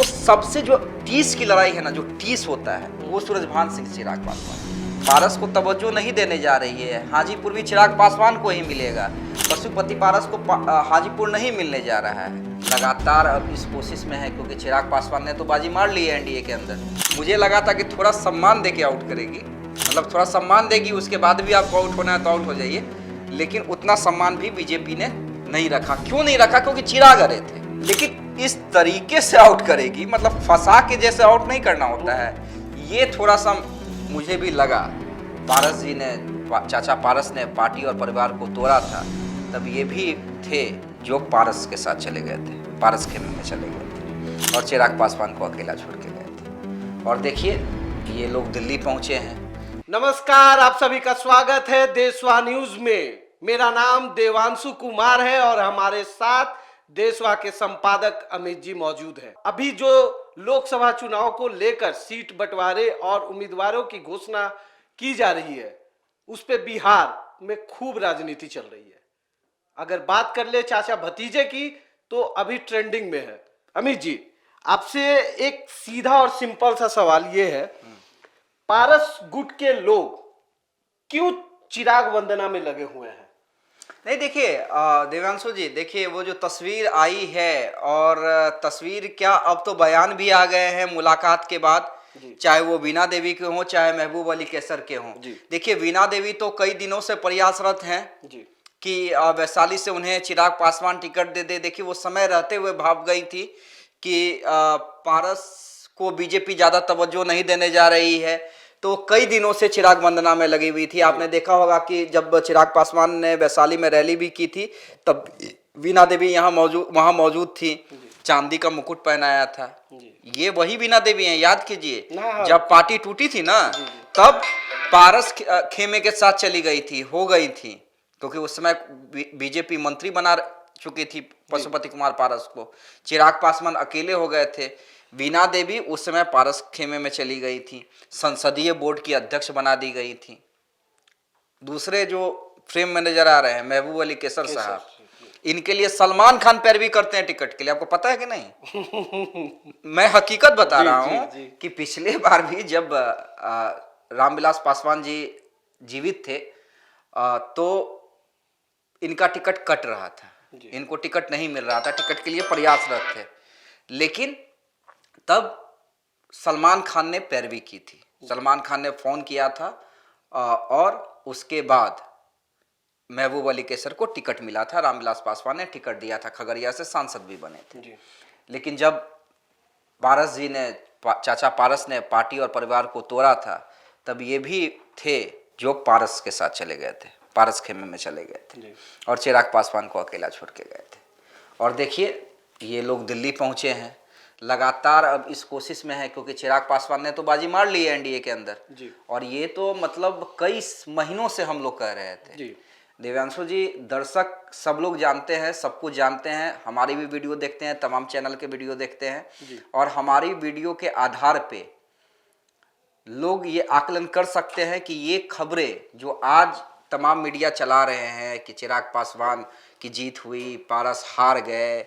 तो सबसे जो टीस की लड़ाई है ना, जो टीस होता है वो सूरजभान सिंह चिराग पासवान। पारस को तवज्जो नहीं देने जा रही है, हाजीपुर भी चिराग पासवान को ही मिलेगा, पशुपति पारस को हाजीपुर नहीं मिलने जा रहा है। लगातार अब इस कोशिश में है, क्योंकि चिराग पासवान ने तो बाजी मार ली है एनडीए के अंदर। मुझे लगा था कि थोड़ा सम्मान दे के आउट करेगी, मतलब थोड़ा सम्मान देगी, उसके बाद भी आपको आउट होना है तो आउट हो जाइए, लेकिन उतना सम्मान भी बीजेपी ने नहीं रखा। क्यों नहीं रखा? क्योंकि चिराग हरे थे। लेकिन इस तरीके से आउट करेगी, मतलब फंसा के जैसे आउट नहीं करना होता है, ये थोड़ा सा मुझे भी लगा। पारस जी ने, चाचा पारस ने पार्टी और परिवार को तोड़ा था, तब ये भी थे जो पारस के साथ चले गए थे, पारस खेमे में चले गए थे और चिराग पासवान को अकेला छोड़ के गए थे। और देखिए ये लोग दिल्ली पहुंचे हैं। नमस्कार, आप सभी का स्वागत है देशवा न्यूज में। मेरा नाम देवांशु कुमार है और हमारे साथ देशवा के संपादक अमित जी मौजूद हैं। अभी जो लोकसभा चुनाव को लेकर सीट बंटवारे और उम्मीदवारों की घोषणा की जा रही है, उस पे बिहार में खूब राजनीति चल रही है। अगर बात कर ले चाचा भतीजे की, तो अभी ट्रेंडिंग में है। अमित जी, आपसे एक सीधा और सिंपल सा सवाल ये है, पारस गुट के लोग क्यों चिराग वंदना में लगे हुए हैं? नहीं देखिए देवांशु जी, देखिए वो जो तस्वीर आई है, और तस्वीर क्या, अब तो बयान भी आ गए हैं मुलाकात के बाद, चाहे वो वीणा देवी के हों चाहे महबूब अली कैसर के हों। देखिए वीणा देवी तो कई दिनों से प्रयासरत हैं कि वैशाली से उन्हें चिराग पासवान टिकट दे दे। देखिए वो समय रहते हुए भाग गई थी कि पारस को बीजेपी ज्यादा तवज्जो नहीं देने जा रही है, तो कई दिनों से चिराग वंदना में लगी हुई थी। आपने देखा होगा कि जब चिराग पासवान ने वैशाली में रैली भी की थी, तब वीणा देवी वहां मौजूद थी, चांदी का मुकुट पहनाया था। ये वही वीणा देवी हैं, याद कीजिए। जब पार्टी टूटी थी ना, तब पारस खेमे के साथ चली गई थी, हो गई थी, क्योंकि उस समय बीजेपी मंत्री बना चुकी थी पशुपति कुमार पारस को। चिराग पासवान अकेले हो गए थे। वीणा देवी उस समय पारस खेमे में चली गई थी, संसदीय बोर्ड की अध्यक्ष बना दी गई थी। दूसरे जो फ्रेम में नजर आ रहे हैं महबूब अली कैसर साहब, इनके लिए सलमान खान पैरवी करते हैं टिकट के लिए, आपको पता है कि नहीं? मैं हकीकत बता रहा हूं कि पिछले बार भी जब रामविलास पासवान जी जीवित थे, तो इनका टिकट कट रहा था, इनको टिकट नहीं मिल रहा था, टिकट के लिए प्रयासरत थे, लेकिन तब सलमान खान ने पैरवी की थी। सलमान खान ने फोन किया था और उसके बाद महबूब अली कैसर को टिकट मिला था। रामविलास पासवान ने टिकट दिया था, खगड़िया से सांसद भी बने थे। लेकिन जब पारस जी ने, चाचा पारस ने पार्टी और परिवार को तोड़ा था, तब ये भी थे जो पारस के साथ चले गए थे, पारस खेमे में चले गए थे और चिराग पासवान को अकेला छोड़ के गए थे। और देखिए ये लोग दिल्ली पहुंचे हैं। लगातार अब इस कोशिश में है, क्योंकि चिराग पासवान ने तो बाजी मार ली है एनडीए के अंदर, और ये तो मतलब कई महीनों से हम लोग कह रहे थे। देवांशु जी, दर्शक सब लोग जानते हैं, सब कुछ जानते हैं, हमारी भी वीडियो देखते हैं, तमाम चैनल के वीडियो देखते हैं, और हमारी वीडियो के आधार पे लोग ये आकलन कर सकते हैं कि ये खबरें जो आज तमाम मीडिया चला रहे हैं कि चिराग पासवान की जीत हुई, पारस हार गए,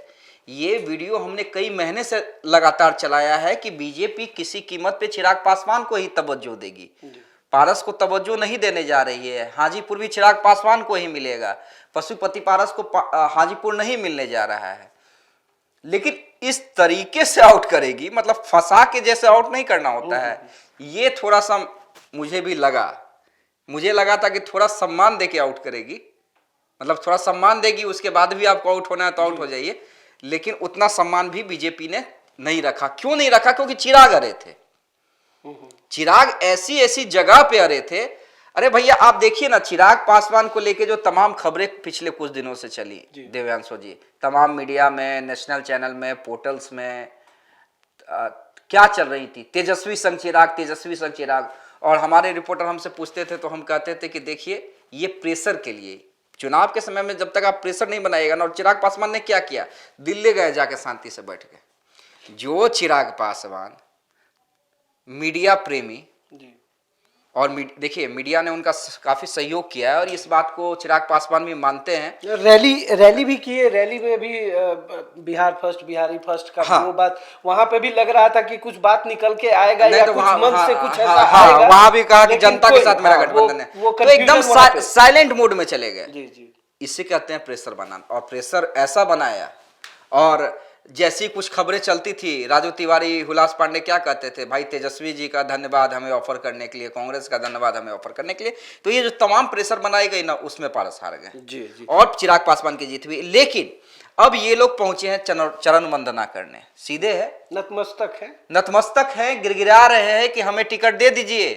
ये वीडियो हमने कई महीने से लगातार चलाया है कि बीजेपी किसी कीमत पे चिराग पासवान को ही तवज्जो देगी, पारस को तवज्जो नहीं देने जा रही है। हाजीपुर भी चिराग पासवान को ही मिलेगा, पशुपति पारस को हाजीपुर नहीं मिलने जा रहा है, लेकिन इस तरीके से आउट करेगी, मतलब फंसा के जैसे आउट नहीं करना होता है। ये थोड़ा सा मुझे भी लगा, मुझे लगा था कि थोड़ा सम्मान दे के आउट करेगी, मतलब थोड़ा सम्मान देगी, उसके बाद भी आपको आउट होना है तो आउट हो जाइए, लेकिन उतना सम्मान भी बीजेपी ने नहीं रखा। क्यों नहीं रखा? क्योंकि चिराग हरे थे। चिराग ऐसी ऐसी जगह पे हरे थे। अरे भैया आप देखिए ना, चिराग पासवान को लेके जो तमाम खबरें पिछले कुछ दिनों से चली देवांशु जी, तमाम मीडिया में, नेशनल चैनल में, पोर्टल्स में क्या चल रही थी, तेजस्वी संग चिराग, तेजस्वी संग चिराग। और हमारे रिपोर्टर हमसे पूछते थे तो हम कहते थे कि देखिए ये प्रेशर के लिए, चुनाव के समय में जब तक आप प्रेशर नहीं बनाएगा ना। और चिराग पासवान ने क्या किया, दिल्ली गए, जाके शांति से बैठ गए। जो चिराग पासवान मीडिया प्रेमी और देखिए मीडिया ने उनका काफी सहयोग किया है और इस बात को चिराग पासवान भी मानते हैं। रैली भी की है, रैली में भी बिहार फर्स्ट, बिहारी फर्स्ट का हाँ। वो बात वहां पे भी लग रहा था कि कुछ बात निकल के आएगा नहीं या तो कुछ वहाँ मन हाँ, से कुछ हाँ, ऐसा हाँ, आएगा, वहां भी कहा कि लेकिन जनता के साथ मेरा हाँ, गठबंधन है, वो तो एकदम confusion वहाँ पे। साइलेंट मोड में चले गए। जी जी इसे कहते हैं प्रेशर बनाना, और प्रेशर ऐसा बनाया। और जैसी कुछ खबरें चलती थी, राजू तिवारी, हुलास पांडे क्या कहते थे, भाई तेजस्वी जी का धन्यवाद हमें ऑफर करने के लिए, कांग्रेस का धन्यवाद हमें ऑफर करने के लिए। तो ये जो तमाम प्रेशर बनाई गई ना, उसमें पारस हार गए जी जी और चिराग पासवान की जीत हुई। लेकिन अब ये लोग पहुंचे हैं चरण वंदना करने, सीधे है, नतमस्तक है, गिड़गिड़ा रहे हैं कि हमें टिकट दे दीजिए,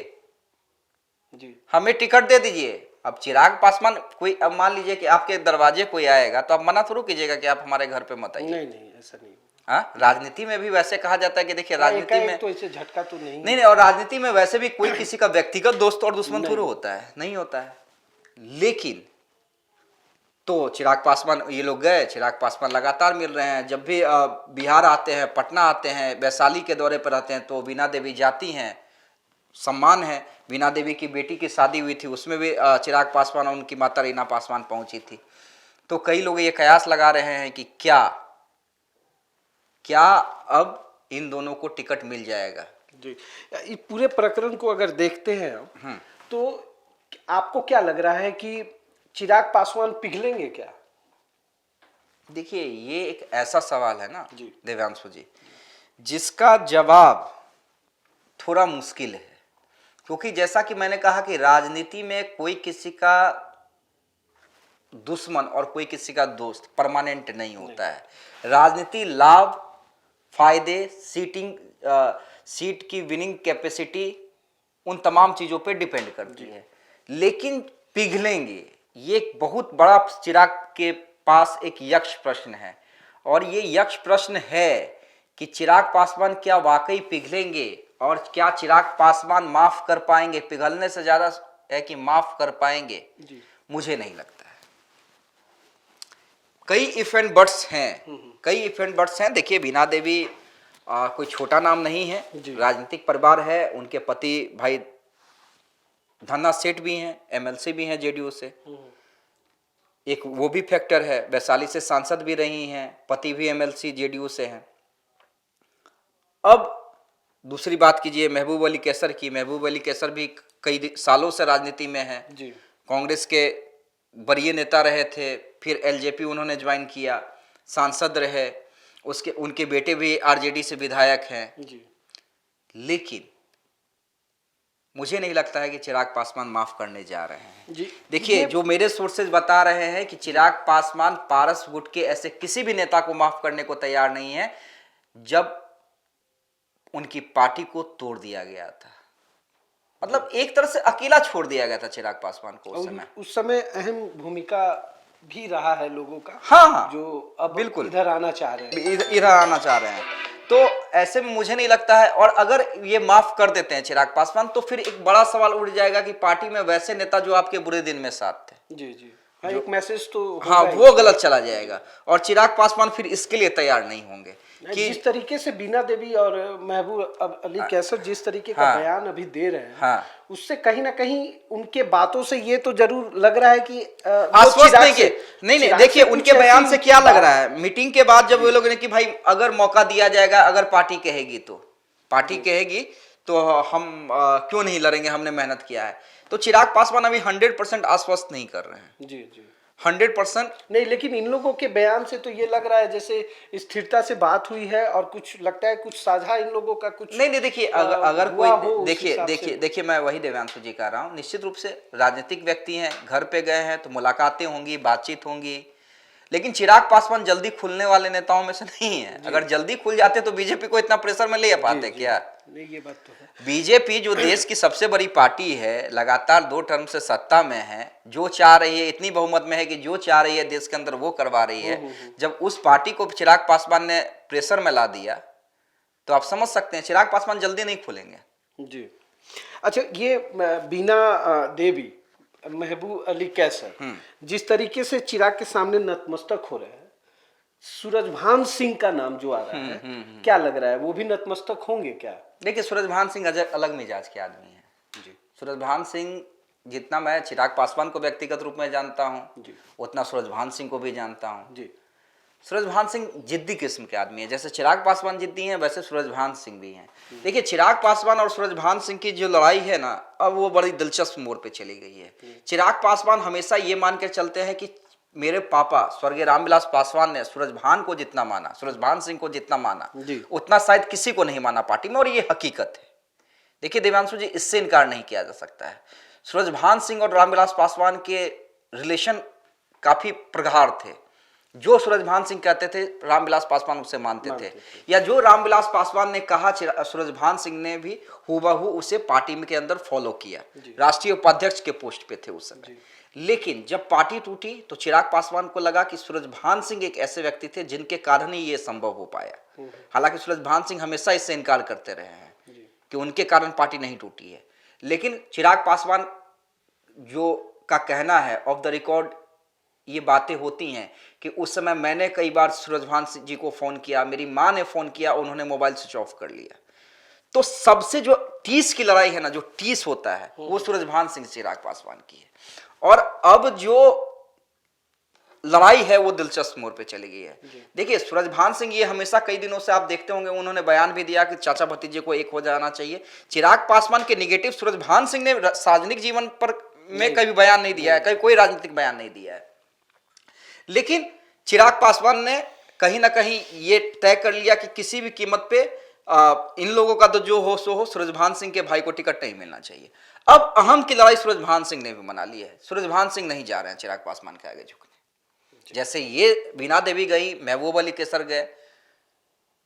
जी हमें टिकट दे दीजिए। अब चिराग पासवान, कोई अब मान लीजिए कि आपके दरवाजे कोई आएगा तो आप मना थोड़ा कीजिएगा कि आप हमारे घर पे मत आइए। नहीं ऐसा नहीं। हाँ, राजनीति में भी वैसे कहा जाता है कि देखिए राजनीति में तो ऐसे झटका तो नहीं, और राजनीति में वैसे भी कोई किसी का व्यक्तिगत दोस्त और दुश्मन थोड़ा होता है, नहीं होता है। लेकिन तो चिराग पासवान, ये लोग गए, चिराग पासवान लगातार मिल रहे हैं, जब भी बिहार आते हैं, पटना आते हैं, वैशाली के दौरे पर रहते हैं तो वीणा देवी जाती हैं, सम्मान है। वीणा देवी की बेटी की शादी हुई थी, उसमें भी चिराग पासवान और उनकी माता रीना पासवान पहुंची थी। तो कई लोग ये कयास लगा रहे हैं कि क्या अब इन दोनों को टिकट मिल जाएगा। जी। इस पूरे प्रकरण को अगर देखते हैं हम, तो आपको क्या लग रहा है कि चिराग पासवान पिघलेंगे क्या? देखिए, ये एक ऐसा सवाल है ना जी। देवांशु जी, जिसका जवाब थोड़ा मुश्किल है, क्योंकि जैसा कि मैंने कहा कि राजनीति में कोई किसी का दुश्मन और कोई किसी का दोस्त परमानेंट नहीं होता है। राजनीति लाभ, फायदे, सीट की विनिंग कैपेसिटी, उन तमाम चीजों पे डिपेंड करती है। लेकिन पिघलेंगे, ये एक बहुत बड़ा चिराग के पास एक यक्ष प्रश्न है, और ये यक्ष प्रश्न है कि चिराग पासवान क्या वाकई पिघलेंगे, और क्या चिराग पासवान माफ कर पाएंगे। पिघलने से ज्यादा है कि माफ कर पाएंगे, मुझे नहीं लगता है। कई इफ एंड बट्स हैं, देखिए वीणा देवी कोई छोटा नाम नहीं है, राजनीतिक परिवार है। उनके पति भाई धन्ना सेठ भी हैं, एमएलसी भी हैं जेडीयू से, एक वो भी फैक्टर है। वैशाली से सांसद भी रही हैं, पति भी एमएलसी जेडीयू से हैं। अब दूसरी बात कीजिए महबूब अली कैसर की। महबूब अली कैसर भी कई सालों से राजनीति में है, कांग्रेस के वरीय नेता रहे थे, फिर एलजेपी उन्होंने ज्वाइन किया, सांसद रहे, उनके बेटे भी आरजेडी से विधायक हैं। लेकिन मुझे नहीं लगता है कि चिराग पासवान माफ करने जा रहे हैं। देखिए, जो मेरे सोर्सेज बता रहे हैं कि चिराग पासवान पारस गुट के ऐसे किसी भी नेता को माफ करने को तैयार नहीं है, जब उनकी पार्टी को तोड़ दिया गया था। मतलब एक तरह से अकेला छोड़ दिया गया था चिराग पासवान को उस समय अहम भूमिका भी रहा है लोगों का। हाँ, जो अब बिल्कुल इधर आना चाह रहे हैं, इधर आना चाह रहे हैं। तो ऐसे में मुझे नहीं लगता है, और अगर ये माफ कर देते हैं चिराग पासवान, तो फिर एक बड़ा सवाल उठ जाएगा कि पार्टी में वैसे नेता जो आपके बुरे दिन में साथ थे, जी हाँ, एक मैसेज तो वो गलत चला जाएगा, और चिराग पासवान फिर इसके लिए तैयार नहीं होंगे। कि जिस तरीके से वीणा देवी और महबूब अली कैसर जिस तरीके का बयान अभी दे रहे हैं, उससे कहीं ना कहीं उनके बातों से ये तो जरूर लग रहा है कि आश्वस्त नहीं। देखिए, उनके बयान से क्या लग रहा है, मीटिंग के बाद जब वे लोग ने कि भाई अगर मौका दिया जाएगा, अगर पार्टी कहेगी तो हम क्यों नहीं लड़ेंगे, हमने मेहनत किया है। तो चिराग पासवान अभी 100% आश्वस्त नहीं कर रहे हैं। जी 100% नहीं, लेकिन इन लोगों के बयान से तो ये लग रहा है जैसे स्थिरता से बात हुई है, और कुछ लगता है कुछ साझा इन लोगों का कुछ नहीं। देखिए, अगर कोई देखिए मैं वही देवांशु जी कह रहा हूँ, निश्चित रूप से राजनीतिक व्यक्ति हैं, घर पे गए हैं तो मुलाकातें होंगी, बातचीत होंगी, लेकिन चिराग पासवान जल्दी खुलने वाले नेताओं में से नहीं है। अगर जल्दी खुल जाते तो बीजेपी को इतना प्रेशर में ले पाते क्या? नहीं, ये बात तो है। बीजेपी जो देश की सबसे बड़ी पार्टी है, लगातार 2 टर्म से सत्ता में है, जो चाह रही है, इतनी बहुमत में है कि जो चाह रही है देश के अंदर वो करवा रही है। जब उस पार्टी को चिराग पासवान ने प्रेशर में ला दिया, तो आप समझ सकते हैं चिराग पासवान जल्दी नहीं खुलेंगे। जी अच्छा, ये वीणा देवी, महबूब अली कैसर जिस तरीके से चिराग के सामने नतमस्तक हो रहे हैं, सूरजभान सिंह का नाम जो आ रहा है, क्या लग रहा है वो भी नतमस्तक होंगे क्या? देखिए, सूरजभान सिंह अलग मिजाज के आदमी हैं। सूरजभान सिंह, जितना मैं चिराग पासवान को व्यक्तिगत रूप में जानता हूँ जी। उतना सूरजभान सिंह को भी जानता हूँ। जी। सूरजभान सिंह जिद्दी किस्म के आदमी है, जैसे चिराग पासवान जिद्दी हैं वैसे सूरजभान सिंह भी हैं। देखिए, चिराग पासवान और सूरजभान सिंह की जो लड़ाई है ना, अब वो बड़ी दिलचस्प मोड़ पे चली गई है। चिराग पासवान हमेशा ये मान के चलते हैं कि मेरे पापा स्वर्गीय रामविलास पासवान ने सूरजभान को जितना माना, सूरजभान सिंह को जितना माना, उतना शायद किसी को नहीं माना पार्टी में, और ये हकीकत है। देखिए देवांशु जी, इससे इनकार नहीं किया जा सकता है। सूरजभान सिंह और रामविलास पासवान के रिलेशन काफी प्रगाढ़ थे। जो सूरजभान सिंह कहते थे रामविलास पासवान उसे मानते थे, या जो रामविलास पासवान ने कहा सूरजभान सिंह ने भी हूबहू उसे पार्टी में के अंदर फॉलो किया। राष्ट्रीय उपाध्यक्ष के पोस्ट पे थे उस समय। लेकिन जब पार्टी टूटी तो चिराग पासवान को लगा कि सूरजभान सिंह एक ऐसे व्यक्ति थे जिनके कारण ही ये संभव हो पाया। हालांकि सूरजभान सिंह हमेशा इससे इनकार करते रहे हैं कि उनके कारण पार्टी नहीं टूटी है। लेकिन चिराग पासवान जो का कहना है, ऑफ द रिकॉर्ड ये बातें होती हैं कि उस समय मैंने कई बार सूरजभान सिंह जी को फोन किया, मेरी मां ने फोन किया, उन्होंने मोबाइल स्विच ऑफ कर लिया। तो सबसे जो टीस की लड़ाई है ना, जो टीस होता है वो सूरजभान सिंह चिराग पासवान की है। और अब जो लड़ाई है वो दिलचस्प मोड़ पे चली गई है। देखिए, सूरजभान सिंह ये हमेशा कई दिनों से आप देखते होंगे, उन्होंने बयान भी दिया कि चाचा भतीजे को एक हो जाना चाहिए। चिराग पासवान के निगेटिव सूरजभान सिंह ने सार्वजनिक जीवन पर में कभी बयान नहीं दिया है, कभी कोई राजनीतिक बयान नहीं दिया है। लेकिन चिराग पासवान ने कहीं ना कहीं ये तय कर लिया कि किसी भी कीमत पे इन लोगों का तो जो हो सो हो, सूरजभान सिंह के भाई को टिकट नहीं मिलना चाहिए। अब अहम की लड़ाई सूरजभान सिंह ने भी मना ली है। सूरजभान सिंह नहीं जा रहे हैं चिराग पासवान के आगे झुकने। जैसे ये बीना देवी गई, महबूब अली केसर गए,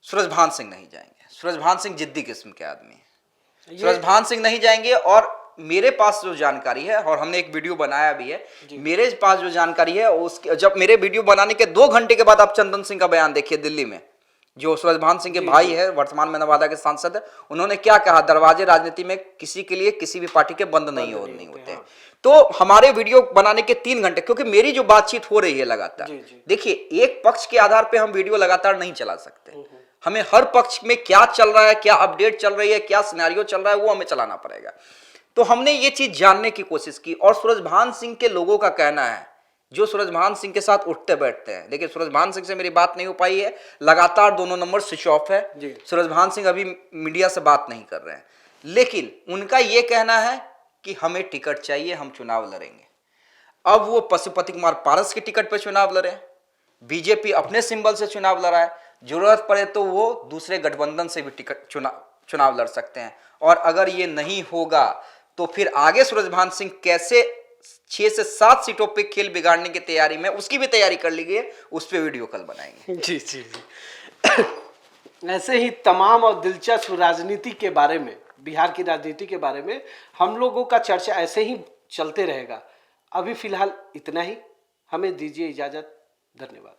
सूरजभान सिंह नहीं जाएंगे। सूरजभान सिंह जिद्दी किस्म के आदमी है, सूरजभान सिंह नहीं जाएंगे। और मेरे पास जो जानकारी है, और हमने एक वीडियो बनाया भी है, मेरे पास जो जानकारी है उसके, जब मेरे वीडियो बनाने के 2 घंटे के बाद आप चंदन सिंह का बयान देखिए दिल्ली में, जो सूरजभान सिंह के भाई है, वर्तमान में नवादा के सांसद है, उन्होंने क्या कहा, दरवाजे राजनीति में किसी के लिए किसी भी पार्टी के बंद नहीं होते। तो हमारे वीडियो बनाने के 3 घंटे, क्योंकि मेरी जो बातचीत हो रही है लगातार, देखिए एक पक्ष के आधार पर हम वीडियो लगातार नहीं चला सकते। हमें हर पक्ष में क्या चल रहा है, क्या अपडेट चल रही है, क्या सिनेरियो चल रहा है, वो हमें चलाना पड़ेगा। तो हमने ये चीज जानने की कोशिश की। और सूरजभान सिंह के लोगों का कहना है, जो सूरजभान सिंह के साथ उठते बैठते हैं, देखिए सूरजभान सिंह से मेरी बात नहीं हो पाई है, लगातार दोनों नंबर स्विच ऑफ है। सूरजभान सिंह अभी मीडिया से बात नहीं कर रहे हैं, लेकिन उनका यह कहना है कि हमें टिकट चाहिए, हम चुनाव लड़ेंगे। अब वो पशुपति कुमार पारस के टिकट पर चुनाव लड़े, बीजेपी अपने सिंबल से चुनाव लड़ा है, जरूरत पड़े तो वो दूसरे गठबंधन से भी टिकट चुनाव लड़ सकते हैं। और अगर ये नहीं होगा तो फिर आगे सूरजभान सिंह कैसे 6 से 7 सीटों पे खेल बिगाड़ने की तैयारी में, उसकी भी तैयारी कर ली गई है, उस पे वीडियो कल बनाएंगे। जी जी जी। ऐसे ही तमाम और दिलचस्प राजनीति के बारे में, बिहार की राजनीति के बारे में हम लोगों का चर्चा ऐसे ही चलते रहेगा। अभी फिलहाल इतना ही, हमें दीजिए इजाजत। धन्यवाद।